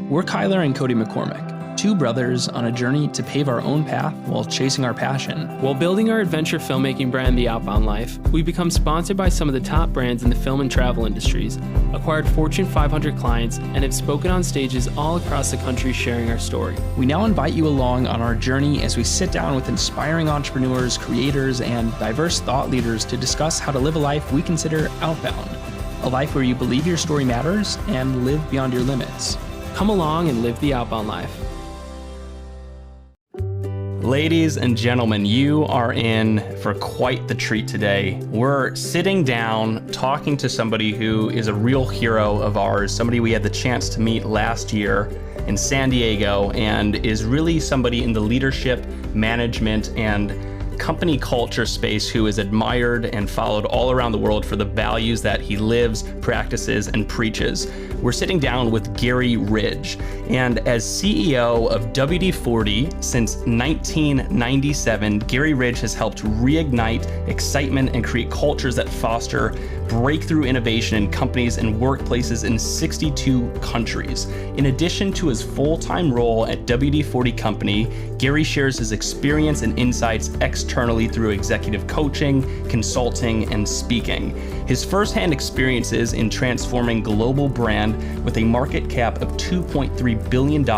We're Kyler and Cody McCormick, two brothers on a journey to pave our own path while chasing our passion. While building our adventure filmmaking brand, The Outbound Life, we've become sponsored by some of the top brands in the film and travel industries, acquired Fortune 500 clients, and have spoken on stages all across the country sharing our story. We now invite you along on our journey as we sit down with inspiring entrepreneurs, creators, and diverse thought leaders to discuss how to live a life we consider outbound, a life where you believe your story matters and live beyond your limits. Come along and live the outbound life. Ladies and gentlemen, you are in for quite the treat today. We're sitting down talking to somebody who is a real hero of ours, somebody we had the chance to meet last year in San Diego, and is really somebody in the leadership, management, and company culture space who is admired and followed all around the world for the values that he lives, practices, and preaches. We're sitting down with Garry Ridge, and as CEO of WD-40 since 1997, Garry Ridge has helped reignite excitement and create cultures that foster breakthrough innovation in companies and workplaces in 62 countries. In addition to his full-time role at WD-40 Company, Garry shares his experience and insights externally through executive coaching, consulting, and speaking. His firsthand experiences in transforming global brand with a market cap of $2.3 billion,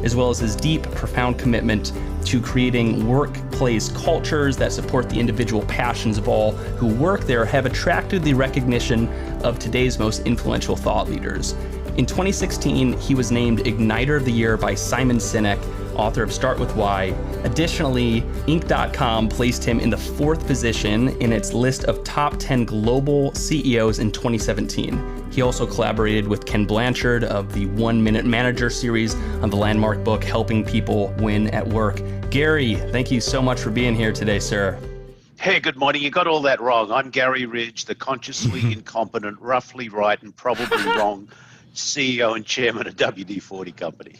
as well as his deep, profound commitment to creating workplace cultures that support the individual passions of all who work there, have attracted the recognition of today's most influential thought leaders. In 2016, he was named Igniter of the Year by Simon Sinek, author of Start With Why. Additionally, Inc.com placed him in the 4th position in its list of top 10 global CEOs in 2017. He also collaborated with Ken Blanchard of the 1 Minute Manager series on the landmark book, Helping People Win at Work. Garry, thank you so much for being here today, sir. Hey, good morning. You got all that wrong. I'm Garry Ridge, the consciously incompetent, roughly right, and probably wrong CEO and chairman of WD-40 Company.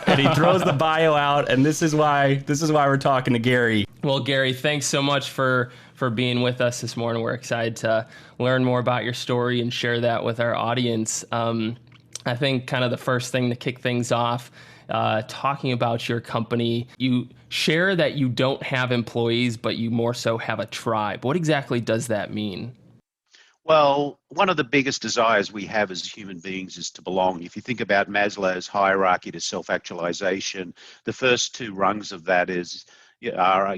And he throws the bio out, and this is why we're talking to Garry. Well, Garry, thanks so much for being with us this morning. We're excited to learn more about your story and share that with our audience. I think kind of the first thing to kick things off, talking about your company, you share that you don't have employees, but you more so have a tribe. What exactly does that mean? Well, one of the biggest desires we have as human beings is to belong. If you think about Maslow's hierarchy to self-actualization, the first 2 rungs of that are,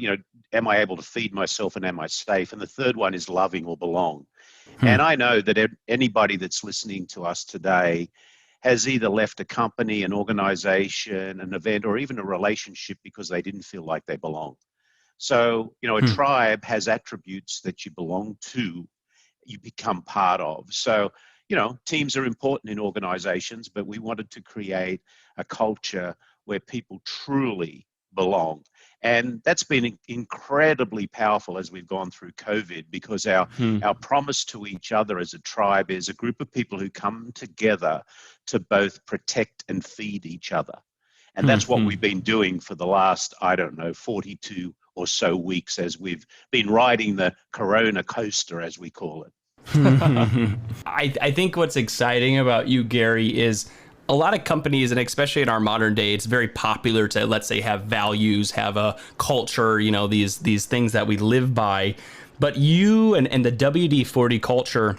am I able to feed myself and am I safe? And the third one is loving or belong. And I know that anybody that's listening to us today has either left a company, an organization, an event, or even a relationship because they didn't feel like they belong. So, a tribe has attributes that you belong to, you become part of. So, teams are important in organizations, but we wanted to create a culture where people truly belong. And that's been incredibly powerful as we've gone through COVID, because our promise to each other as a tribe is a group of people who come together to both protect and feed each other. And that's what we've been doing for the last, 42 or so weeks as we've been riding the Corona coaster, as we call it. I think what's exciting about you, Garry, is a lot of companies, and especially in our modern day, it's very popular to, let's say, have values, have a culture, these things that we live by. But you and the WD-40 culture,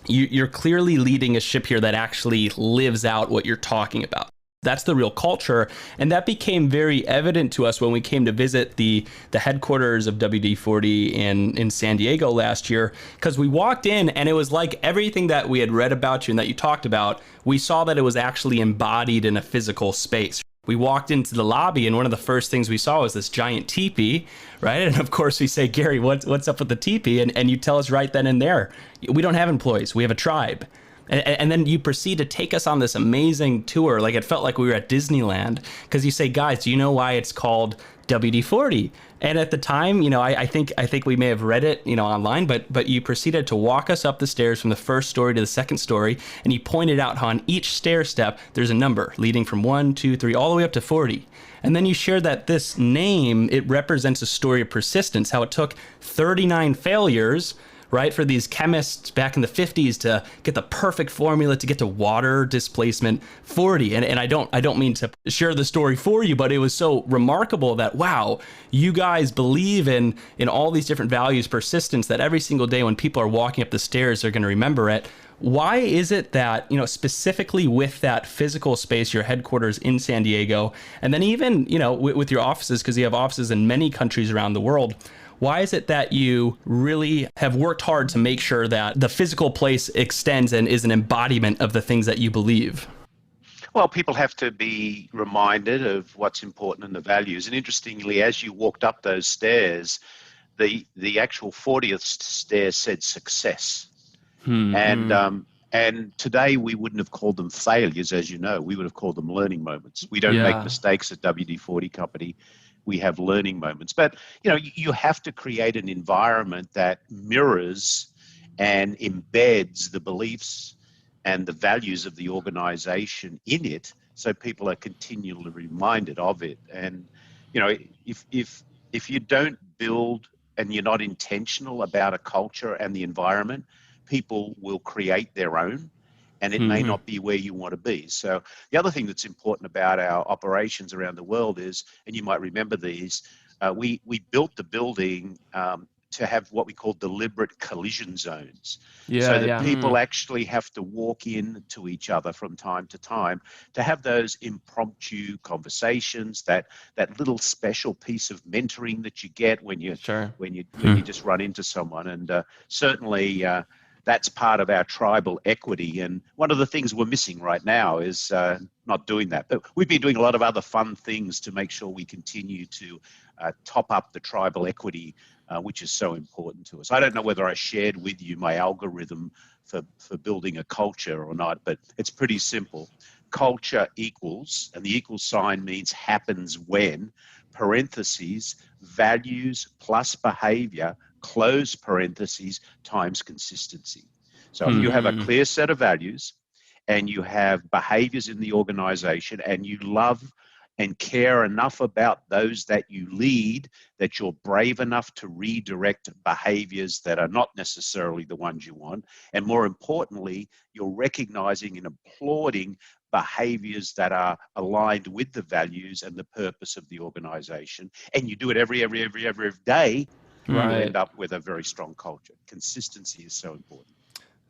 you're clearly leading a ship here that actually lives out what you're talking about. That's the real culture. And that became very evident to us when we came to visit the headquarters of WD-40 in San Diego last year, because we walked in and it was like everything that we had read about you and that you talked about, we saw that it was actually embodied in a physical space. We walked into the lobby and one of the first things we saw was this giant teepee, right? And of course we say, Garry, what's up with the teepee? And you tell us right then and there, we don't have employees, we have a tribe. And then you proceed to take us on this amazing tour. Like, it felt like we were at Disneyland, because you say, guys, do you know why it's called WD-40? And at the time, I think we may have read it, online, but you proceeded to walk us up the stairs from the first story to the second story, and you pointed out how on each stair step there's a number leading from 1, 2, 3, all the way up to 40. And then you shared that this name, it represents a story of persistence, how it took 39 failures, right? For these chemists back in the 50s to get the perfect formula to get to water displacement 40. And I don't mean to share the story for you, but it was so remarkable that, wow, you guys believe in all these different values, persistence, that every single day when people are walking up the stairs, they're going to remember it. Why is it that, specifically with that physical space, your headquarters in San Diego, and then even, with your offices, because you have offices in many countries around the world, why is it that you really have worked hard to make sure that the physical place extends and is an embodiment of the things that you believe? Well, people have to be reminded of what's important and the values. And interestingly, as you walked up those stairs, the actual 40th stair said success. And today we wouldn't have called them failures, as you know. We would have called them learning moments. We don't make mistakes at WD-40 Company. We have learning moments. But, you have to create an environment that mirrors and embeds the beliefs and the values of the organization in it, so people are continually reminded of it. And, if you don't build and you're not intentional about a culture and the environment, people will create their own, and it may not be where you want to be. So the other thing that's important about our operations around the world is, and you might remember these, we built the building to have what we call deliberate collision zones, so that people actually have to walk in to each other from time to time to have those impromptu conversations, that little special piece of mentoring that you get when you just run into someone. And certainly that's part of our tribal equity. And one of the things we're missing right now is not doing that. But we've been doing a lot of other fun things to make sure we continue to top up the tribal equity, which is so important to us. I don't know whether I shared with you my algorithm for building a culture or not, but it's pretty simple. Culture equals, and the equal sign means happens when, parentheses, values plus behavior, close parentheses, times consistency. So if you have a clear set of values and you have behaviors in the organization and you love and care enough about those that you lead, that you're brave enough to redirect behaviors that are not necessarily the ones you want, and more importantly, you're recognizing and applauding behaviors that are aligned with the values and the purpose of the organization, and you do it every day, you'll end up with a very strong culture. Consistency is so important.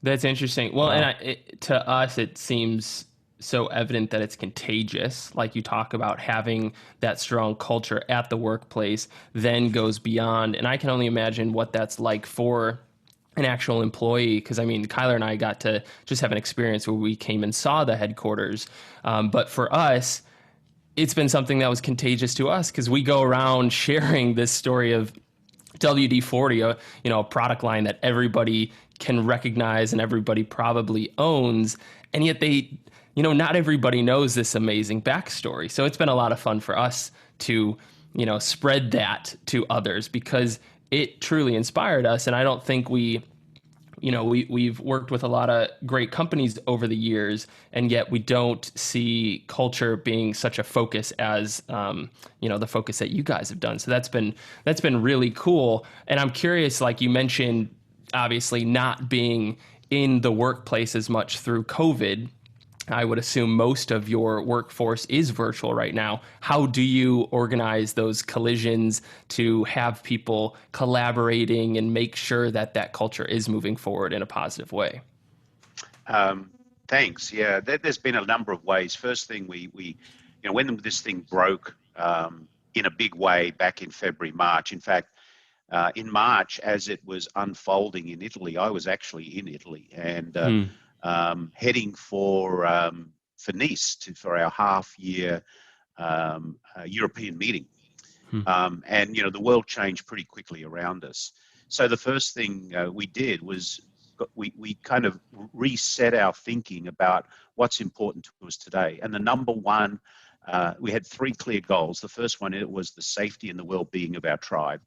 That's interesting. Well, and to us, it seems so evident that it's contagious. Like you talk about having that strong culture at the workplace, then goes beyond. And I can only imagine what that's like for an actual employee. Because I mean, Kyler and I got to just have an experience where we came and saw the headquarters. But for us, it's been something that was contagious to us because we go around sharing this story of WD-40, a product line that everybody can recognize and everybody probably owns. And yet they, not everybody knows this amazing backstory. So it's been a lot of fun for us to, spread that to others because it truly inspired us. And I don't think we've worked with a lot of great companies over the years, and yet we don't see culture being such a focus as, the focus that you guys have done. So that's been really cool. And I'm curious, like you mentioned, obviously not being in the workplace as much through COVID. I would assume most of your workforce is virtual right now. How do you organize those collisions to have people collaborating and make sure that culture is moving forward in a positive way? Thanks. Yeah, there's been a number of ways. First thing, we when this thing broke in a big way back in February, March. In fact, in March, as it was unfolding in Italy, I was actually in Italy and heading for Nice for our half-year European meeting. And, the world changed pretty quickly around us. So the first thing we did was we kind of reset our thinking about what's important to us today. And the number one, we had three clear goals. The first one, it was the safety and the well-being of our tribe.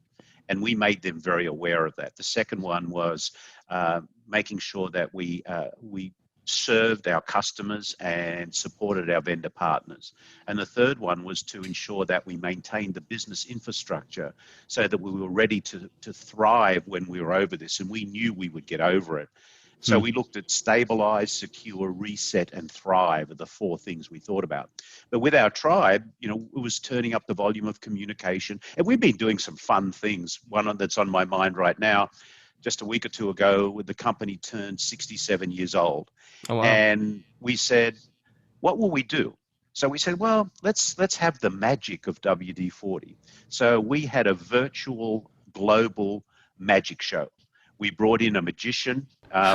And we made them very aware of that. The second one was making sure that we served our customers and supported our vendor partners. And the third one was to ensure that we maintained the business infrastructure so that we were ready to thrive when we were over this, and we knew we would get over it. So we looked at stabilize, secure, reset, and thrive are the four things we thought about. But with our tribe, you know, it was turning up the volume of communication. And we've been doing some fun things. One that's on my mind right now, just a week or two ago, the company turned 67 years old. Oh, wow. And we said, what will we do? So we said, well, let's have the magic of WD-40. So we had a virtual global magic show. We brought in a magician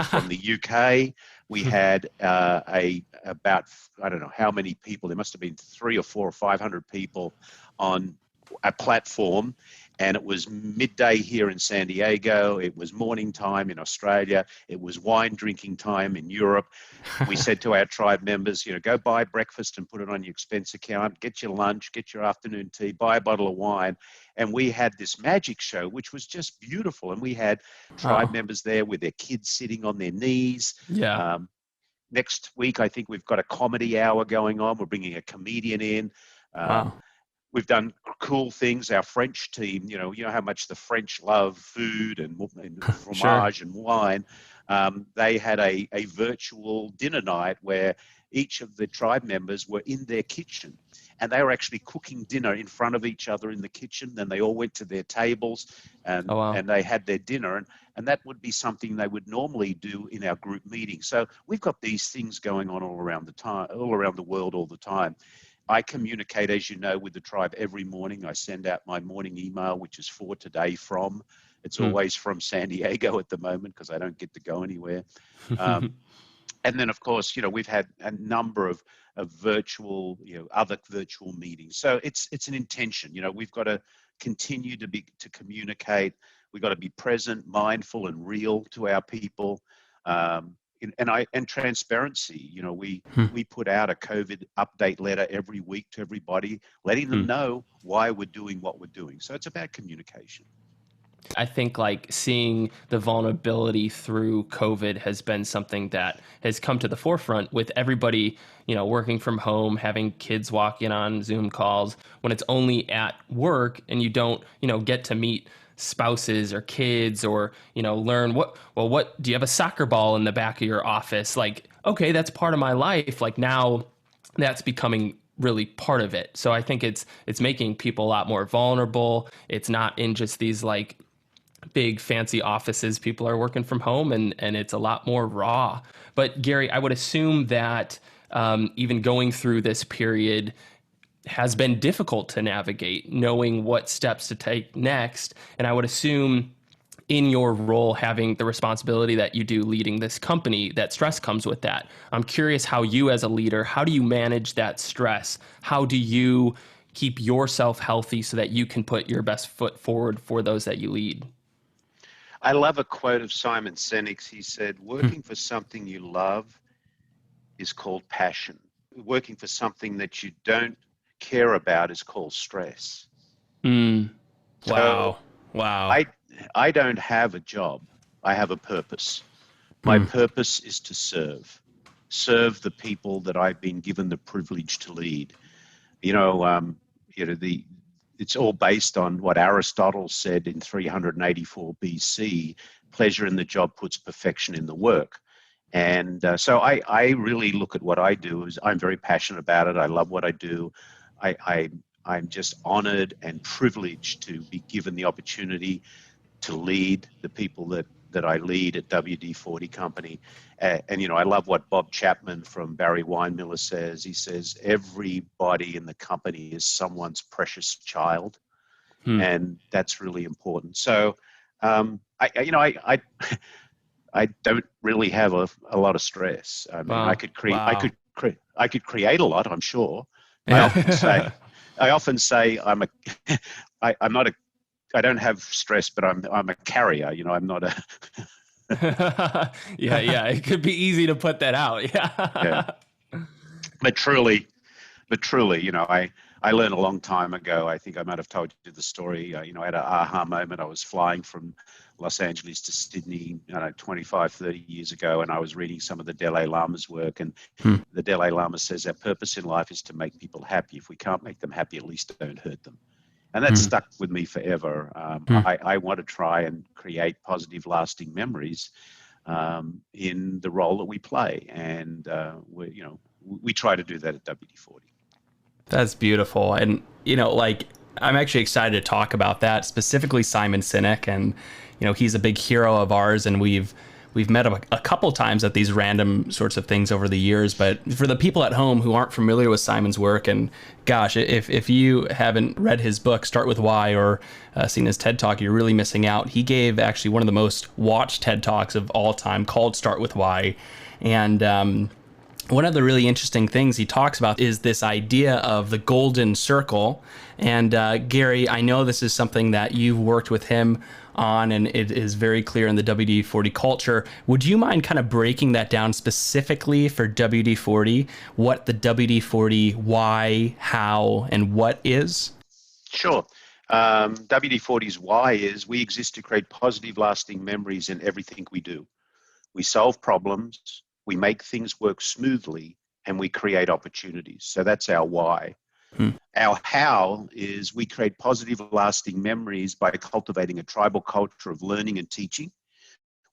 from the UK. We had about, I don't know how many people, there must have been 300 or 400 or 500 people on a platform. And it was midday here in San Diego. It was morning time in Australia. It was wine drinking time in Europe. We said to our tribe members, you know, go buy breakfast and put it on your expense account, get your lunch, get your afternoon tea, buy a bottle of wine. And we had this magic show, which was just beautiful. And we had tribe members there with their kids sitting on their knees. Yeah. Next week, I think we've got a comedy hour going on. We're bringing a comedian in. Wow. We've done cool things. Our French team, you know how much the French love food and fromage and wine. They had a virtual dinner night where each of the tribe members were in their kitchen, and they were actually cooking dinner in front of each other in the kitchen. Then they all went to their tables and they had their dinner, and that would be something they would normally do in our group meeting. So we've got these things going on all around the world all the time. I communicate, as you know, with the tribe every morning. I send out my morning email, which is for today from. It's always from San Diego at the moment because I don't get to go anywhere. And then, of course, you know, we've had a number of virtual, you know, other virtual meetings. So it's an intention. You know, we've got to continue to communicate. We've got to be present, mindful, and real to our people. And transparency. You know, we put out a COVID update letter every week to everybody, letting them know why we're doing what we're doing. So it's about communication. I think like seeing the vulnerability through COVID has been something that has come to the forefront with everybody, you know, working from home, having kids walk in on Zoom calls when it's only at work and you don't, you know, get to meet spouses or kids or, you know, learn what do you have a soccer ball in the back of your office? Like, okay, that's part of my life. Like now that's becoming really part of it. So I think it's making people a lot more vulnerable. It's not in just these like big fancy offices. People are working from home and it's a lot more raw. But Garry, I would assume that even going through this period has been difficult to navigate, knowing what steps to take next. And I would assume in your role, having the responsibility that you do leading this company, that stress comes with that. I'm curious how you as a leader, how do you manage that stress? How do you keep yourself healthy so that you can put your best foot forward for those that you lead? I love a quote of Simon Sinek. He said, working for something you love is called passion. Working for something that you don't care about is called stress. Wow. So Wow. I don't have a job. I have a purpose. My purpose is to serve the people that I've been given the privilege to lead. It's all based on what Aristotle said in 384 BC, pleasure in the job puts perfection in the work. And so I really look at what I do as I'm very passionate about it. I love what I do. I'm just honored and privileged to be given the opportunity to lead the people that I lead at WD-40 Company. And I love what Bob Chapman from Barry Weinmiller says. He says, everybody in the company is someone's precious child. And that's really important. So, I don't really have a lot lot of stress. I mean, Wow. I could create, Wow. I could create a lot, I'm sure. Yeah. I often say I don't have stress, but I'm a carrier. I'm not a. Yeah. It could be easy to put that out. Yeah. Yeah. But truly, I learned a long time ago. I think I might have told you the story. I had an aha moment. I was flying from Los Angeles to Sydney, 25, 30 years ago, and I was reading some of the Dalai Lama's work. And the Dalai Lama says our purpose in life is to make people happy. If we can't make them happy, at least don't hurt them. And that stuck with me forever. I want to try and create positive, lasting memories in the role that we play. And, we try to do that at WD-40. That's beautiful. And, I'm actually excited to talk about that, specifically Simon Sinek. And, he's a big hero of ours, and we've met him a couple times at these random sorts of things over the years. But for the people at home who aren't familiar with Simon's work, and gosh, if you haven't read his book, Start With Why, or seen his TED Talk, you're really missing out. He gave actually one of the most watched TED Talks of all time called Start With Why. And one of the really interesting things he talks about is this idea of the golden circle. And Garry, I know this is something that you've worked with him on, and it is very clear in the WD-40 culture. Would you mind kind of breaking that down specifically for WD-40, what the WD-40 why, how, and what is? Sure. WD-40's why is we exist to create positive, lasting memories in everything we do. We solve problems, we make things work smoothly, and we create opportunities. So that's our why. Our how is we create positive, lasting memories by cultivating a tribal culture of learning and teaching,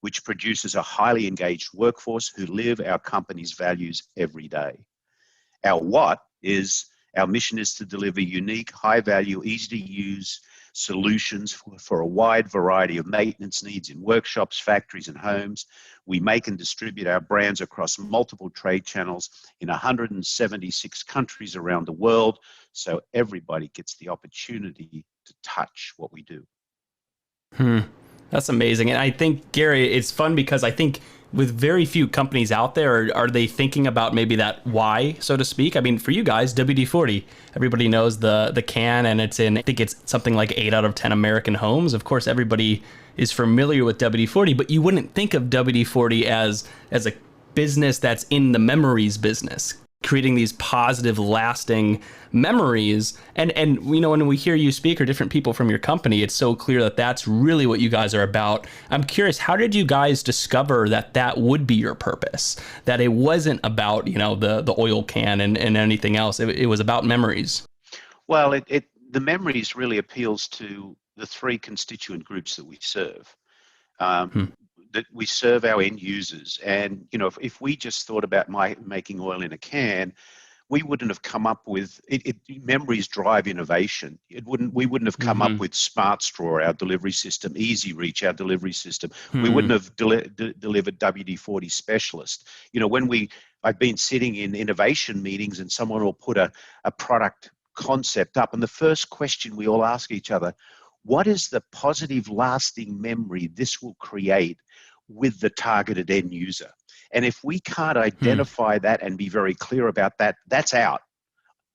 which produces a highly engaged workforce who live our company's values every day. Our what is our mission is to deliver unique, high-value, easy-to-use solutions for a wide variety of maintenance needs in workshops, factories, and homes. We make and distribute our brands across multiple trade channels in 176 countries around the world, so everybody gets the opportunity to touch what we do. That's amazing. And I think, Garry, it's fun because I think with very few companies out there, are they thinking about maybe that why, so to speak? I mean, for you guys, WD-40, everybody knows the can, and I think it's something like 8 out of 10 American homes. Of course, everybody is familiar with WD-40, but you wouldn't think of WD-40 as a business that's in the memories business, creating these positive, lasting memories. And when we hear you speak, or different people from your company, it's so clear that that's really what you guys are about. I'm curious, how did you guys discover that would be your purpose? That it wasn't about, the oil can and anything else. It was about memories. Well, the memories really appeals to the 3 constituent groups that we serve. That we serve our end users. And, if we just thought about making oil in a can, we wouldn't have come up with it. Memories drive innovation. We wouldn't have come up with Smart Straw, our delivery system, Easy Reach, our delivery system. We wouldn't have delivered WD-40 Specialist. I've been sitting in innovation meetings, and someone will put a product concept up, and the first question we all ask each other, what is the positive, lasting memory this will create with the targeted end user? And if we can't identify that and be very clear about that, that's out.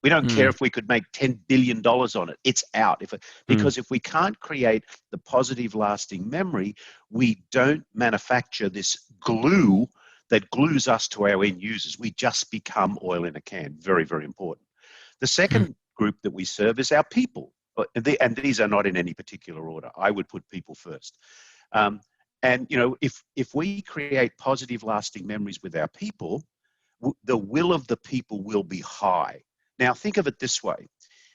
We don't care if we could make $10 billion on it. It's out. Because if we can't create the positive, lasting memory, we don't manufacture this glue that glues us to our end users. We just become oil in a can. Very, very important. The second group that we serve is our people. And these are not in any particular order. I would put people first. And if we create positive, lasting memories with our people, the will of the people will be high. Now, think of it this way.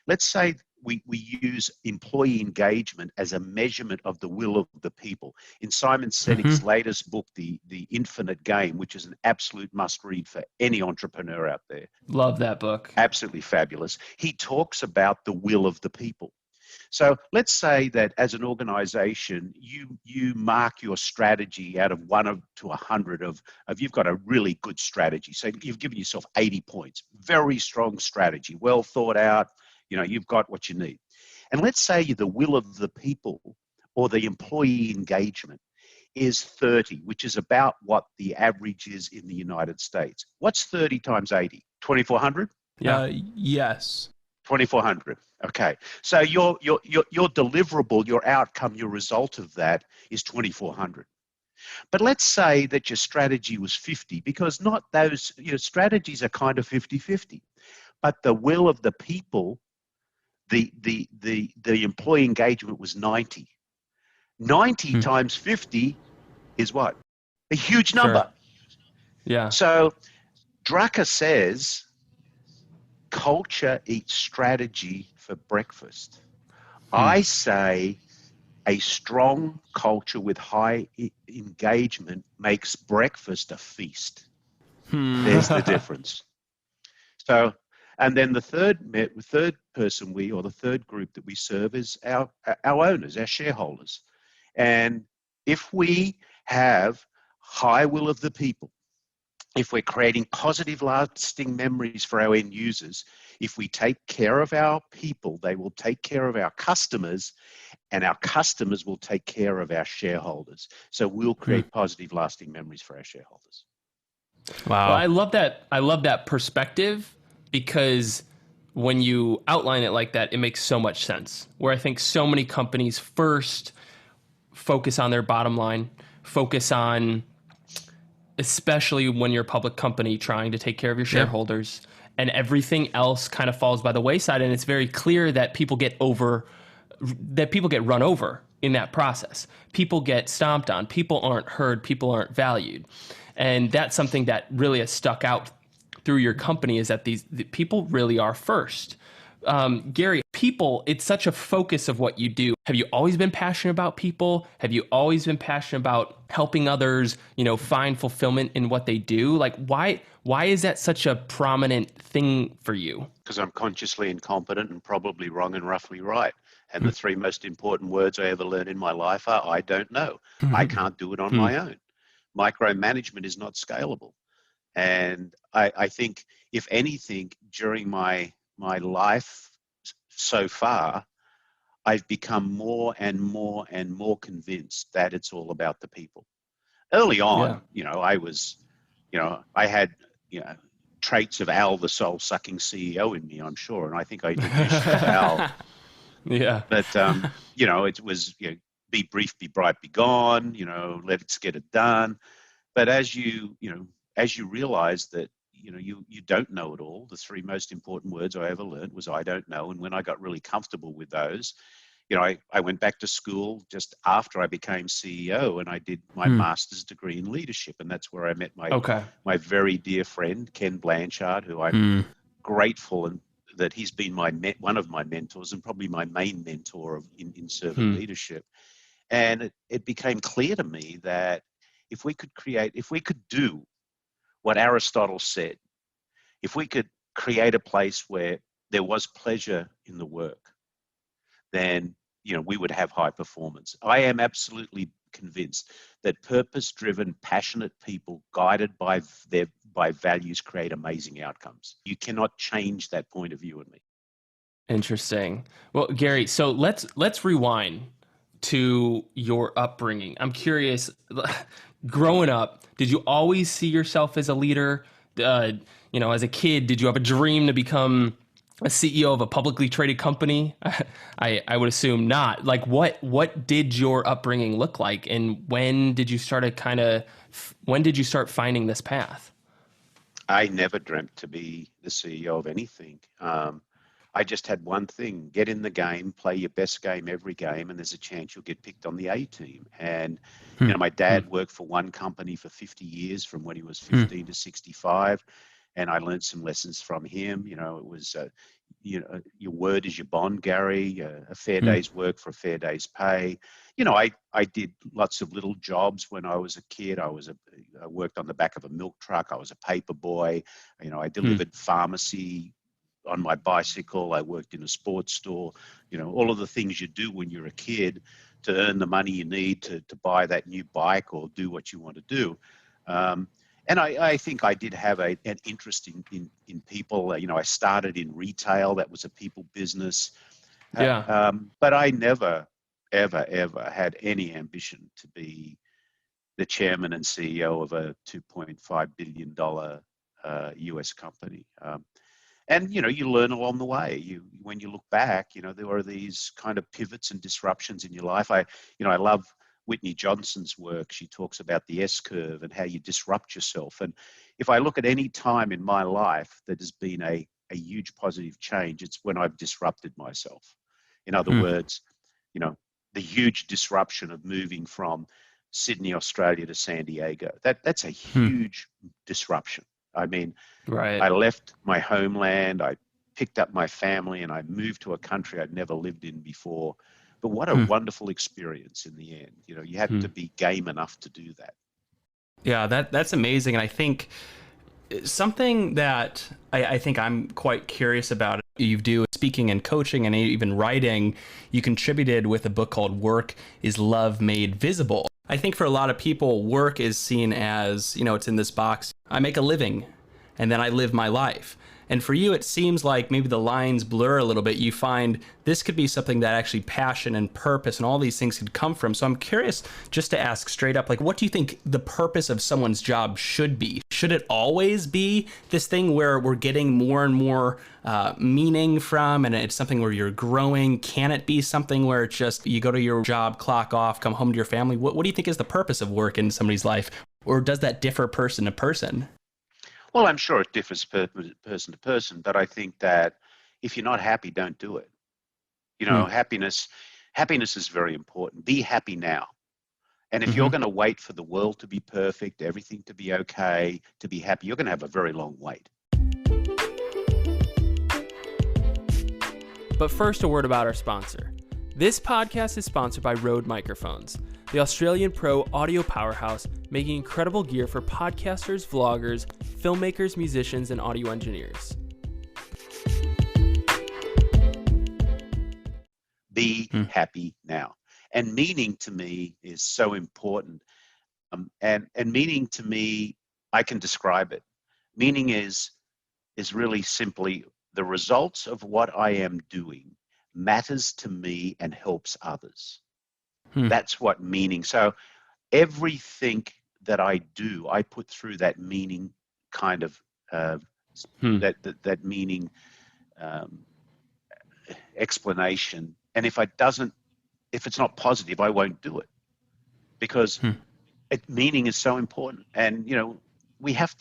Let's say we use employee engagement as a measurement of the will of the people. In Simon Sinek's latest book, The Infinite Game, which is an absolute must-read for any entrepreneur out there. Love that book. Absolutely fabulous. He talks about the will of the people. So let's say that as an organization, you mark your strategy out of 1 to 100 of you've got a really good strategy. So you've given yourself 80 points. Very strong strategy, well thought out. You've got what you need. And let's say the will of the people or the employee engagement is 30, which is about what the average is in the United States. What's 30 times 80? 2,400? Yeah. Yes. 2,400. Okay. So your deliverable, your outcome, your result of that is 2,400. But let's say that your strategy was 50, because not those, strategies are kind of 50-50. But the will of the people the employee engagement was 90. 90 times 50 is what? A huge number. Sure. Yeah. So Drucker says culture eats strategy for breakfast. I say a strong culture with high engagement makes breakfast a feast. There's the difference. So, and then the third person or the third group that we serve is our owners, our shareholders. And if we have high will of the people, if we're creating positive, lasting memories for our end users, if we take care of our people, they will take care of our customers, and our customers will take care of our shareholders. So we'll create positive, lasting memories for our shareholders. Wow. Well, I love that perspective, because when you outline it like that, it makes so much sense. Where I think so many companies first focus on their bottom line, focus on, especially when you're a public company, trying to take care of your shareholders, and everything else kind of falls by the wayside. And it's very clear that people get run over in that process. People get stomped on. People aren't heard. People aren't valued. And that's something that really has stuck out through your company, is that the people really are first. Garry, people, it's such a focus of what you do. Have you always been passionate about people? Have you always been passionate about helping others, find fulfillment in what they do? Like, why is that such a prominent thing for you? Because I'm consciously incompetent and probably wrong and roughly right. And the three most important words I ever learned in my life are, I don't know. I can't do it on my own. Micromanagement is not scalable. And I think, if anything, during my life so far, I've become more and more and more convinced that it's all about the people. Early on, I had, traits of Al, the soul-sucking CEO in me, I'm sure. And I think I introduced you to Al. Yeah. But, it was, be brief, be bright, be gone, let's get it done. But as you realize that, you don't know it all, the three most important words I ever learned was, I don't know. And when I got really comfortable with those, I went back to school just after I became CEO, and I did my master's degree in leadership. And that's where I met my very dear friend, Ken Blanchard, who I'm grateful that he's been one of my mentors, and probably my main mentor in servant leadership. And it became clear to me that if we could do what Aristotle said, if we could create a place where there was pleasure in the work, then we would have high performance. I am absolutely convinced that purpose-driven, passionate people guided by values create amazing outcomes. You cannot change that point of view in me. Interesting. Well, Garry, so let's rewind to your upbringing. I'm curious, growing up, did you always see yourself as a leader? As a kid, did you have a dream to become a CEO of a publicly traded company? I would assume not. Like, what did your upbringing look like, and when did you start finding this path? I never dreamt to be the CEO of anything. I just had one thing: get in the game, play your best game every game, and there's a chance you'll get picked on the A team. And my dad worked for one company for 50 years, from when he was 15 to 65, and I learned some lessons from him. It was your word is your bond, Garry. A fair day's work for a fair day's pay. I did lots of little jobs when I was a kid. I worked on the back of a milk truck. I was a paper boy. I delivered pharmacy on my bicycle. I worked in a sports store. All of the things you do when you're a kid to earn the money you need to buy that new bike or do what you want to do. And I think I did have an interest in people. I started in retail. That was a people business. Yeah. But I never, ever had any ambition to be the chairman and CEO of a $2.5 billion US company. And, you learn along the way. When you look back, there are these kind of pivots and disruptions in your life. I love Whitney Johnson's work. She talks about the S-curve and how you disrupt yourself. And if I look at any time in my life that has been a a huge positive change, it's when I've disrupted myself. In other words, the huge disruption of moving from Sydney, Australia to San Diego. That's a huge disruption. I mean, Right. I left my homeland, I picked up my family, and I moved to a country I'd never lived in before. But what a wonderful experience in the end. You have to be game enough to do that. Yeah, that's amazing. And I think something that I think I'm quite curious about, you do speaking and coaching and even writing, you contributed with a book called Work is Love Made Visible. I think for a lot of people, work is seen as, it's in this box. I make a living and then I live my life. And for you, it seems like maybe the lines blur a little bit. You find this could be something that actually passion and purpose and all these things could come from. So I'm curious just to ask straight up, what do you think the purpose of someone's job should be? Should it always be this thing where we're getting more and more meaning from, and it's something where you're growing? Can it be something where it's just you go to your job, clock off, come home to your family? What do you think is the purpose of work in somebody's life? Or does that differ person to person? Well, I'm sure it differs person to person, but I think that if you're not happy, don't do it. Happiness is very important. Be happy now. And if you're going to wait for the world to be perfect, everything to be okay, to be happy, you're going to have a very long wait. But first, a word about our sponsor. This podcast is sponsored by Rode Microphones, the Australian Pro audio powerhouse, making incredible gear for podcasters, vloggers, filmmakers, musicians, and audio engineers. Be happy now. And meaning to me is so important. And meaning to me, I can describe it. Meaning is really simply the results of what I am doing matters to me and helps others. That's what meaning. So everything that I do, I put through that meaning kind of that meaning explanation. And if it's not positive, I won't do it, because meaning is so important. And we have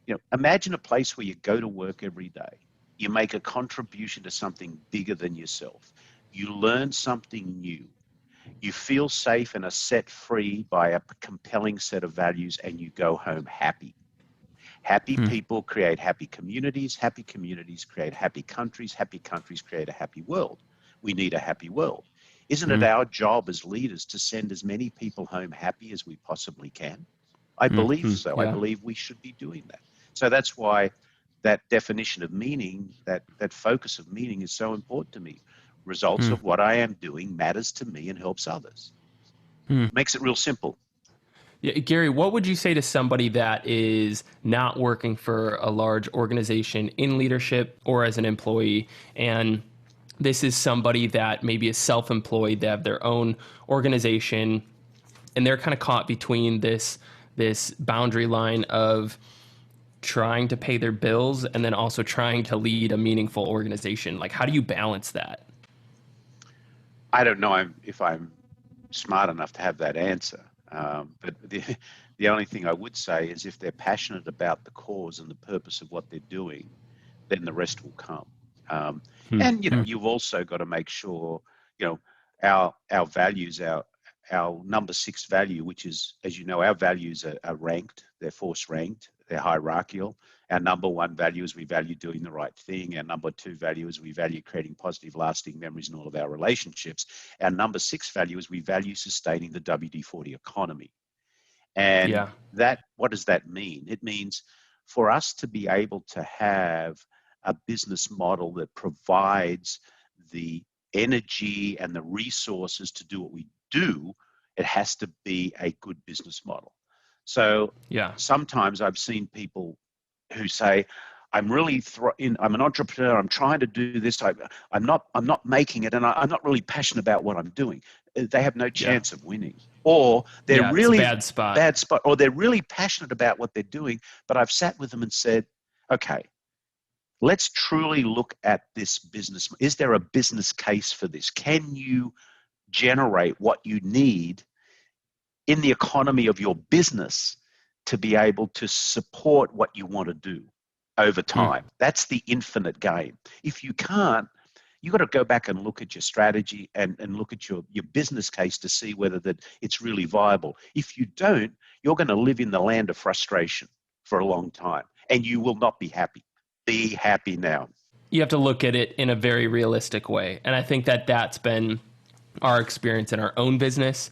to, imagine a place where you go to work every day. You make a contribution to something bigger than yourself. You learn something new. You feel safe and are set free by a compelling set of values, and you go home happy. Happy people create happy communities create happy countries create a happy world. We need a happy world. Isn't it our job as leaders to send as many people home happy as we possibly can? I believe so. Yeah. I believe we should be doing that. So that's why that definition of meaning, that focus of meaning is so important to me. Results of what I am doing matters to me and helps others. Makes it real simple. Yeah, Garry, what would you say to somebody that is not working for a large organization in leadership or as an employee, and this is somebody that maybe is self-employed, they have their own organization, and they're kind of caught between this boundary line of trying to pay their bills and then also trying to lead a meaningful organization? How do you balance that? I don't know if I'm smart enough to have that answer. But the only thing I would say is if they're passionate about the cause and the purpose of what they're doing, then the rest will come. And, you've also got to make sure, our values, our number 6 value, which is, as you know, our values are ranked, they're force ranked, they're hierarchical. Our number 1 value is we value doing the right thing. Our number 2 value is we value creating positive, lasting memories in all of our relationships. Our number 6 value is we value sustaining the WD-40 economy. And what does that mean? It means for us to be able to have a business model that provides the energy and the resources to do what we do, it has to be a good business model. So sometimes I've seen people who say, I'm really I'm an entrepreneur, I'm trying to do this, I'm not making it, and I'm not really passionate about what I'm doing. They have no chance of winning. Or they're really bad spot, or they're really passionate about what they're doing, but I've sat with them and said, okay, let's truly look at this business. Is there a business case for this? Can you generate what you need in the economy of your business to be able to support what you want to do? over time. That's the infinite game. If you can't, you've got to go back and look at your strategy and look at your business case to see whether that it's really viable. If you don't, you're going to live in the land of frustration for a long time, and you will not be happy. Be happy now. You have to look at it in a very realistic way. And I think that that's been our experience in our own business.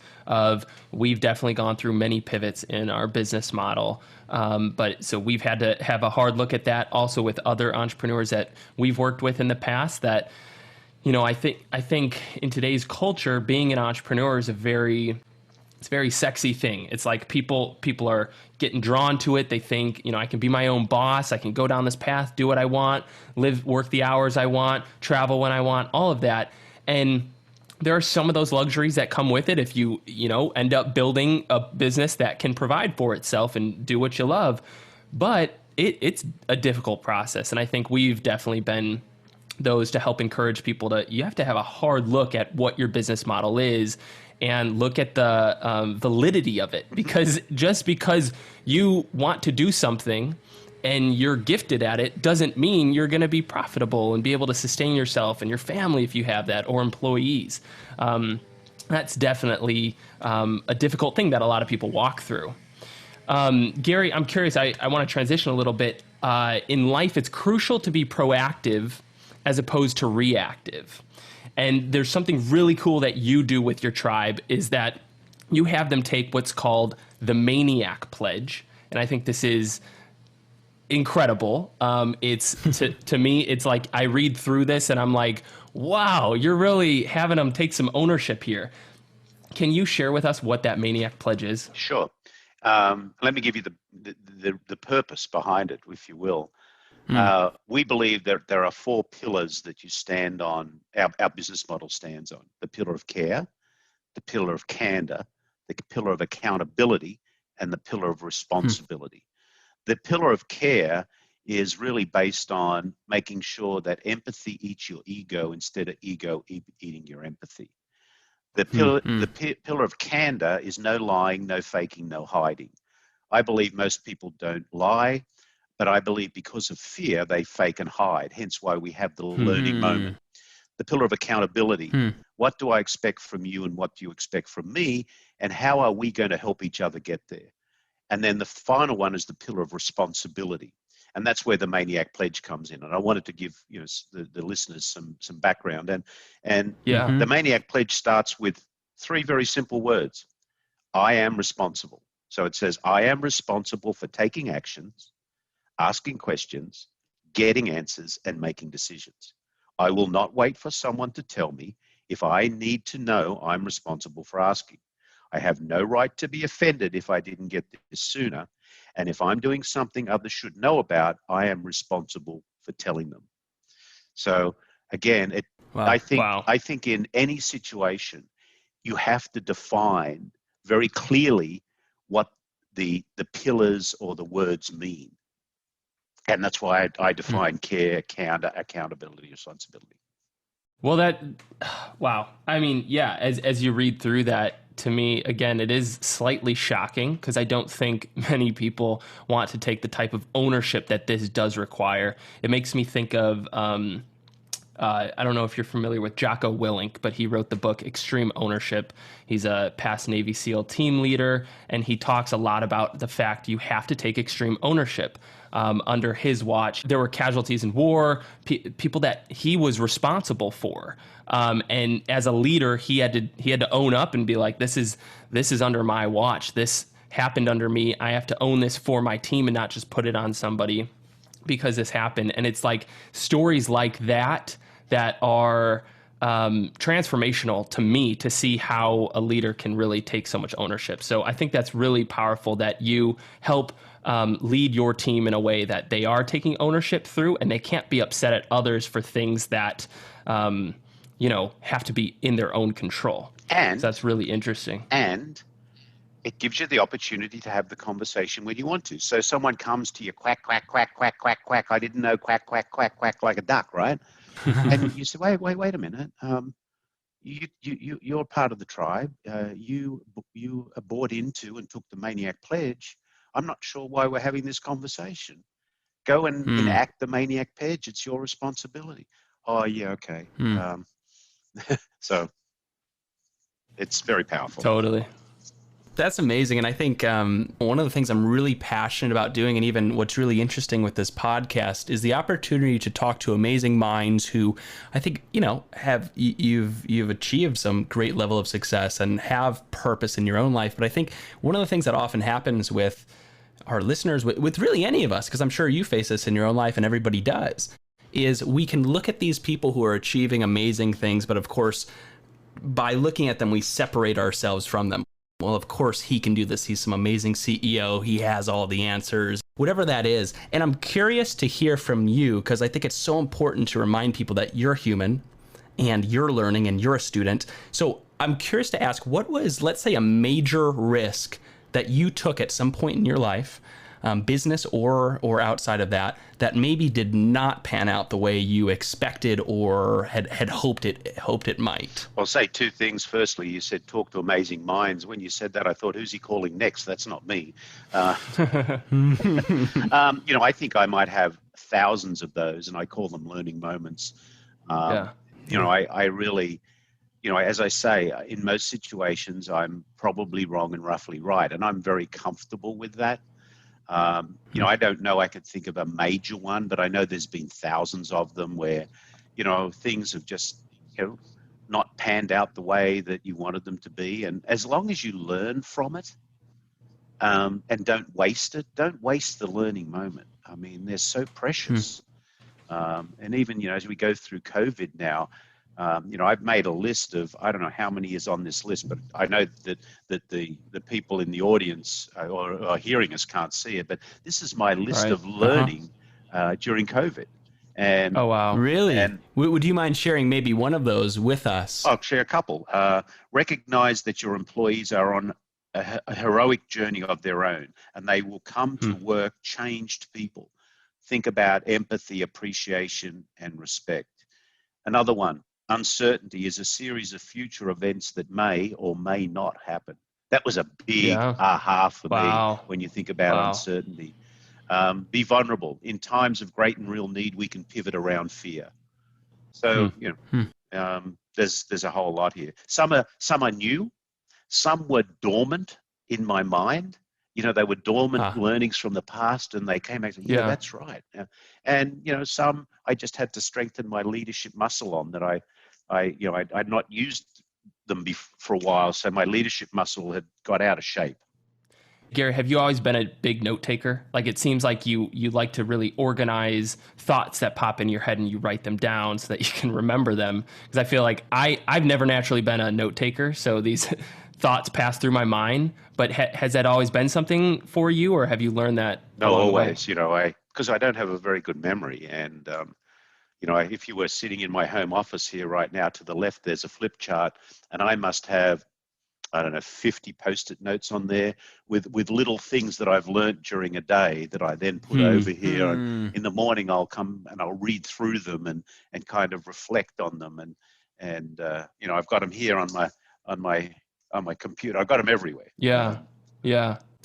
We've definitely gone through many pivots in our business model. But so we've had to have a hard look at that also with other entrepreneurs that we've worked with in the past that, I think in today's culture, being an entrepreneur is it's a very sexy thing. It's like people are getting drawn to it. They think, I can be my own boss. I can go down this path, do what I want, work the hours I want, travel when I want, all of that. And there are some of those luxuries that come with it if you end up building a business that can provide for itself and do what you love. But it's a difficult process. And I think we've definitely been those to help encourage people you have to have a hard look at what your business model is and look at the validity of it. Because just because you want to do something and you're gifted at it doesn't mean you're going to be profitable and be able to sustain yourself and your family if you have that, or employees. That's definitely a difficult thing that a lot of people walk through. Garry, I'm curious, I want to transition a little bit. In life, it's crucial to be proactive as opposed to reactive. And there's something really cool that you do with your tribe is that you have them take what's called the Maniac Pledge. And I think this is incredible. It's to me, it's like I read through this and I'm like, wow, you're really having them take some ownership here. Can you share with us what that Maniac Pledge is? Sure. Let me give you the purpose behind it, if you will. We believe that there are 4 pillars that you stand on, our business model stands on: the pillar of care, the pillar of candor, the pillar of accountability, and the pillar of responsibility. The pillar of care is really based on making sure that empathy eats your ego instead of ego eating your empathy. The pillar of candor is no lying, no faking, no hiding. I believe most people don't lie, but I believe because of fear, they fake and hide, hence why we have the learning moment. The pillar of accountability. What do I expect from you and what do you expect from me? And how are we going to help each other get there? And then the final one is the pillar of responsibility. And that's where the Maniac Pledge comes in. And I wanted to give the listeners some background. And the Maniac Pledge starts with 3 very simple words: I am responsible. So it says, I am responsible for taking actions, asking questions, getting answers, and making decisions. I will not wait for someone to tell me. If I need to know, I'm responsible for asking. I have no right to be offended if I didn't get this sooner. And if I'm doing something others should know about, I am responsible for telling them. So again, I think in any situation, you have to define very clearly what the pillars or the words mean. And that's why I define care, candor, accountability, responsibility. Well, wow. I mean, yeah, as you read through that, to me, again, it is slightly shocking because I don't think many people want to take the type of ownership that this does require. It makes me think of, I don't know if you're familiar with Jocko Willink, but he wrote the book Extreme Ownership. He's a past Navy SEAL team leader, and he talks a lot about the fact you have to take extreme ownership. Under his watch, there were casualties in war, people that he was responsible for. And as a leader, he had to own up and be like, this is under my watch. This happened under me. I have to own this for my team and not just put it on somebody because this happened. And it's like stories like that are transformational to me to see how a leader can really take so much ownership. So I think that's really powerful that you help lead your team in a way that they are taking ownership through, and they can't be upset at others for things that, have to be in their own control. And so that's really interesting. And it gives you the opportunity to have the conversation when you want to. So someone comes to you, quack, quack, quack, quack, quack, quack. I didn't know, quack, quack, quack, quack, like a duck, right? And you say, wait a minute. You're part of the tribe. You bought into and took the Maniac Pledge. I'm not sure why we're having this conversation. Go and enact the maniac pledge. It's your responsibility. Oh, yeah, okay. So it's very powerful. Totally. That's amazing. And I think one of the things I'm really passionate about doing, and even what's really interesting with this podcast, is the opportunity to talk to amazing minds who I think, have you've achieved some great level of success and have purpose in your own life. But I think one of the things that often happens with our listeners, with really any of us, because I'm sure you face this in your own life and everybody does, is we can look at these people who are achieving amazing things, but of course, by looking at them, we separate ourselves from them. Well, of course, he can do this. He's some amazing CEO. He has all the answers, whatever that is. And I'm curious to hear from you, because I think it's so important to remind people that you're human and you're learning and you're a student. So I'm curious to ask, what was, let's say, a major risk that you took at some point in your life, business or outside of that, that maybe did not pan out the way you expected or had hoped it might? I'll say two things. Firstly, you said talk to amazing minds. When you said that, I thought, who's he calling next? That's not me. I think I might have thousands of those, and I call them learning moments. I really, as I say, in most situations, I'm probably wrong and roughly right, and I'm very comfortable with that. I don't know, I could think of a major one, but I know there's been thousands of them where, things have just, not panned out the way that you wanted them to be. And as long as you learn from it, and don't waste it, don't waste the learning moment. I mean, they're so precious. And even, as we go through COVID now, I've made a list of, I don't know how many is on this list, but I know that the people in the audience or are hearing us can't see it, but this is my list of learning during COVID. And oh, wow. Really? And would you mind sharing maybe one of those with us? I'll share a couple. Recognize that your employees are on a heroic journey of their own, and they will come to work changed people. Think about empathy, appreciation, and respect. Another one. Uncertainty is a series of future events that may or may not happen. That was a big aha for me when you think about uncertainty. Be vulnerable. In times of great and real need, we can pivot around fear. So, there's a whole lot here. Some are new. Some were dormant in my mind. They were dormant learnings from the past, and they came back and said, yeah, that's right. And, some I just had to strengthen my leadership muscle on that I'd not used them for a while, so my leadership muscle had got out of shape. Garry, have you always been a big note taker? Like, it seems like you like to really organize thoughts that pop in your head and you write them down so that you can remember them. Because I feel like I've never naturally been a note taker, so these thoughts pass through my mind. But has that always been something for you, or have you learned that? No, always. Because I don't have a very good memory, and if you were sitting in my home office here right now, to the left, there's a flip chart, and I must have, 50 Post-it notes on there with little things that I've learned during a day that I then put over here. And in the morning, I'll come and I'll read through them and kind of reflect on them. And I've got them here on my computer. I've got them everywhere. Yeah.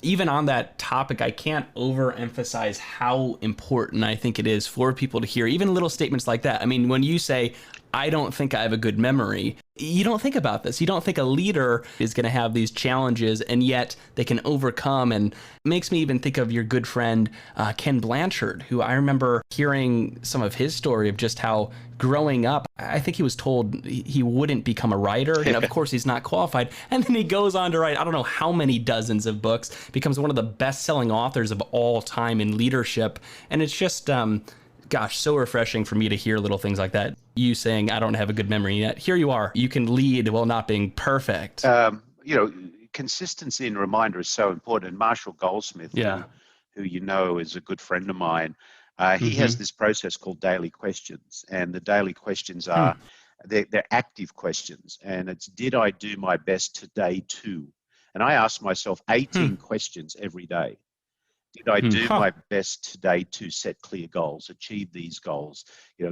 Even on that topic, I can't overemphasize how important I think it is for people to hear even little statements like that. I mean, when you say, I don't think I have a good memory, you don't think about this. You don't think a leader is going to have these challenges, and yet they can overcome. And it makes me even think of your good friend, Ken Blanchard, who I remember hearing some of his story of just how growing up, I think he was told he wouldn't become a writer. And of course, he's not qualified. And then he goes on to write, I don't know how many dozens of books, becomes one of the best-selling authors of all time in leadership. And it's just, so refreshing for me to hear little things like that. You saying, I don't have a good memory yet. Here you are. You can lead while not being perfect. Consistency and reminder is so important. And Marshall Goldsmith, who is a good friend of mine, he has this process called daily questions. And the daily questions are, they're active questions. And it's, did I do my best today too? And I ask myself 18 questions every day. Did I do my best today to set clear goals, achieve these goals?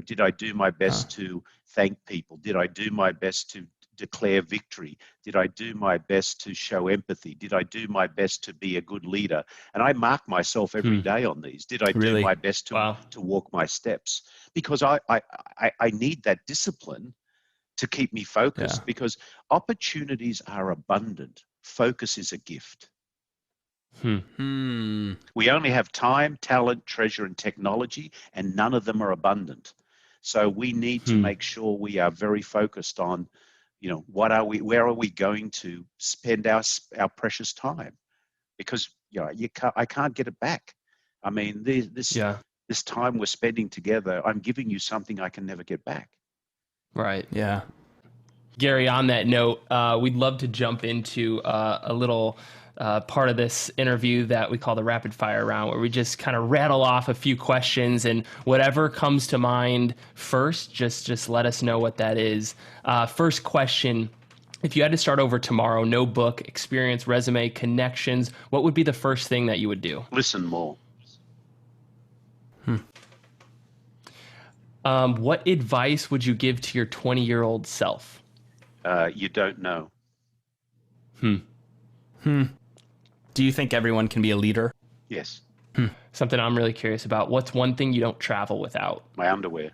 Did I do my best to thank people? Did I do my best to declare victory? Did I do my best to show empathy? Did I do my best to be a good leader? And I mark myself every day on these. Did I do my best to walk my steps? Because I need that discipline to keep me focused, because opportunities are abundant. Focus is a gift. We only have time, talent, treasure, and technology, and none of them are abundant. So we need to make sure we are very focused on, where are we going to spend our precious time? Because I can't get it back. I mean, this time we're spending together, I'm giving you something I can never get back. Right. Yeah. Gary, on that note, we'd love to jump into a little part of this interview that we call the rapid fire round, where we just kind of rattle off a few questions, and whatever comes to mind first, just let us know what that is. First question: if you had to start over tomorrow, no book, experience, resume, connections, what would be the first thing that you would do? Listen more. What advice would you give to your 20-year-old self? You don't know. Do you think everyone can be a leader? Yes. Something I'm really curious about. What's one thing you don't travel without? My underwear.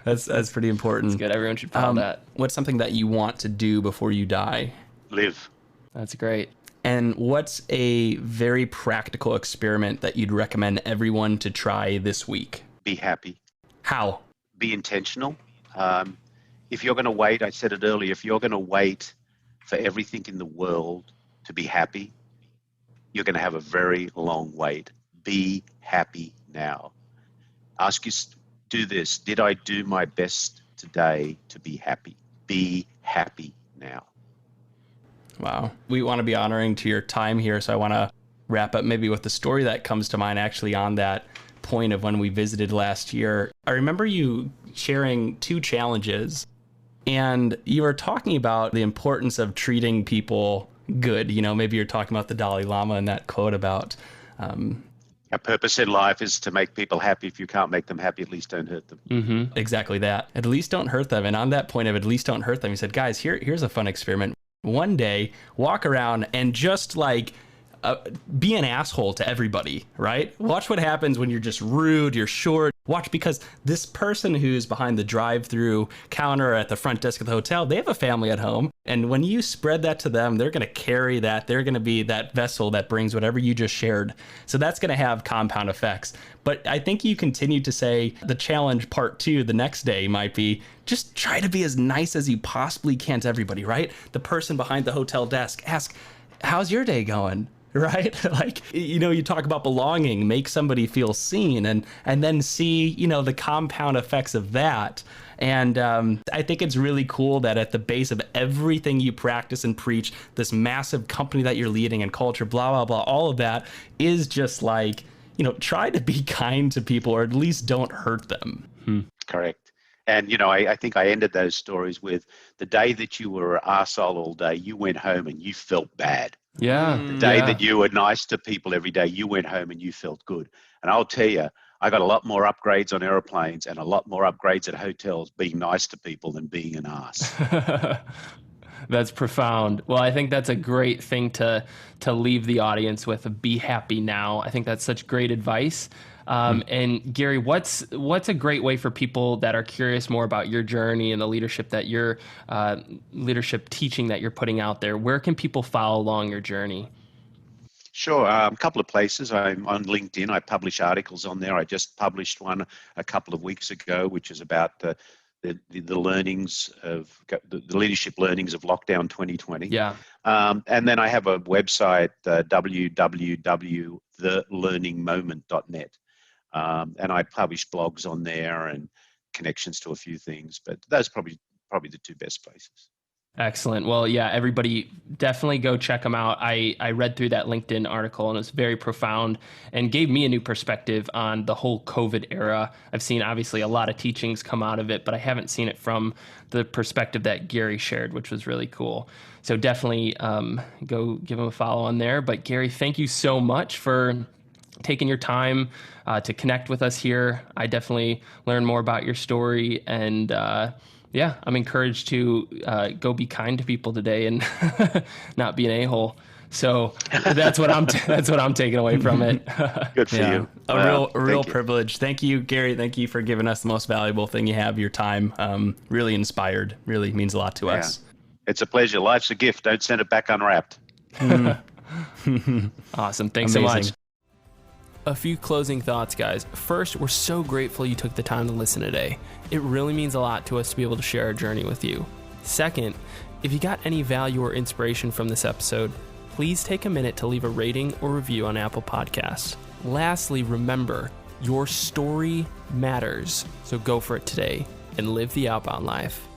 That's pretty important. That's good. Everyone should follow that. What's something that you want to do before you die? Live. That's great. And what's a very practical experiment that you'd recommend everyone to try this week? Be happy. How? Be intentional. If you're going to wait, I said it earlier, if you're going to wait for everything in the world to be happy, you're going to have a very long wait. Be happy now. Do this. Did I do my best today to be happy? Be happy now. Wow. We want to be honoring to your time here, so I want to wrap up maybe with the story that comes to mind actually on that point of when we visited last year. I remember you sharing 2 challenges, and you were talking about the importance of treating people good. Maybe you're talking about the Dalai Lama and that quote about... Our purpose in life is to make people happy. If you can't make them happy, at least don't hurt them. Mm-hmm. Exactly that. At least don't hurt them. And on that point of at least don't hurt them, he said, guys, here's a fun experiment. One day, walk around and just be an asshole to everybody, right? Watch what happens when you're just rude, you're short. Watch, because this person who's behind the drive-through counter at the front desk of the hotel, they have a family at home. And when you spread that to them, they're going to carry that. They're going to be that vessel that brings whatever you just shared. So that's going to have compound effects. But I think you continue to say the challenge part 2 the next day might be just try to be as nice as you possibly can to everybody, right? The person behind the hotel desk, ask, how's your day going? Right? You talk about belonging, make somebody feel seen, and then see, the compound effects of that. And I think it's really cool that at the base of everything you practice and preach, this massive company that you're leading and culture, blah, blah, blah, all of that is just try to be kind to people, or at least don't hurt them. Correct. And, I think I ended those stories with the day that you were an arsehole all day, you went home and you felt bad. Yeah. The day that you were nice to people every day, you went home and you felt good. And I'll tell you, I got a lot more upgrades on airplanes and a lot more upgrades at hotels being nice to people than being an arse. That's profound. Well, I think that's a great thing to leave the audience with. Be happy now. I think that's such great advice. And Gary, what's a great way for people that are curious more about your journey and the leadership that your leadership teaching that you're putting out there? Where can people follow along your journey? Sure. A couple of places. I'm on LinkedIn. I publish articles on there. I just published one a couple of weeks ago, which is about the learnings of the leadership learnings of lockdown 2020. Yeah. And then I have a website, www.thelearningmoment.net. And I publish blogs on there and connections to a few things, but those are probably the 2 best places. Excellent. Well, yeah, everybody definitely go check them out. I read through that LinkedIn article and it was very profound and gave me a new perspective on the whole COVID era. I've seen obviously a lot of teachings come out of it, but I haven't seen it from the perspective that Gary shared, which was really cool. So definitely go give him a follow on there. But Gary, thank you so much for taking your time to connect with us here. I definitely learned more about your story and Yeah, I'm encouraged to go be kind to people today and not be an a-hole. So that's what I'm taking away from it. Good for you. A real privilege. Thank you, Garry. Thank you for giving us the most valuable thing you have, your time. Really inspired. Really means a lot to us. It's a pleasure. Life's a gift. Don't send it back unwrapped. Awesome. Thanks so much. A few closing thoughts, guys. First, we're so grateful you took the time to listen today. It really means a lot to us to be able to share our journey with you. Second, if you got any value or inspiration from this episode, please take a minute to leave a rating or review on Apple Podcasts. Lastly, remember, your story matters. So go for it today and live the outbound life.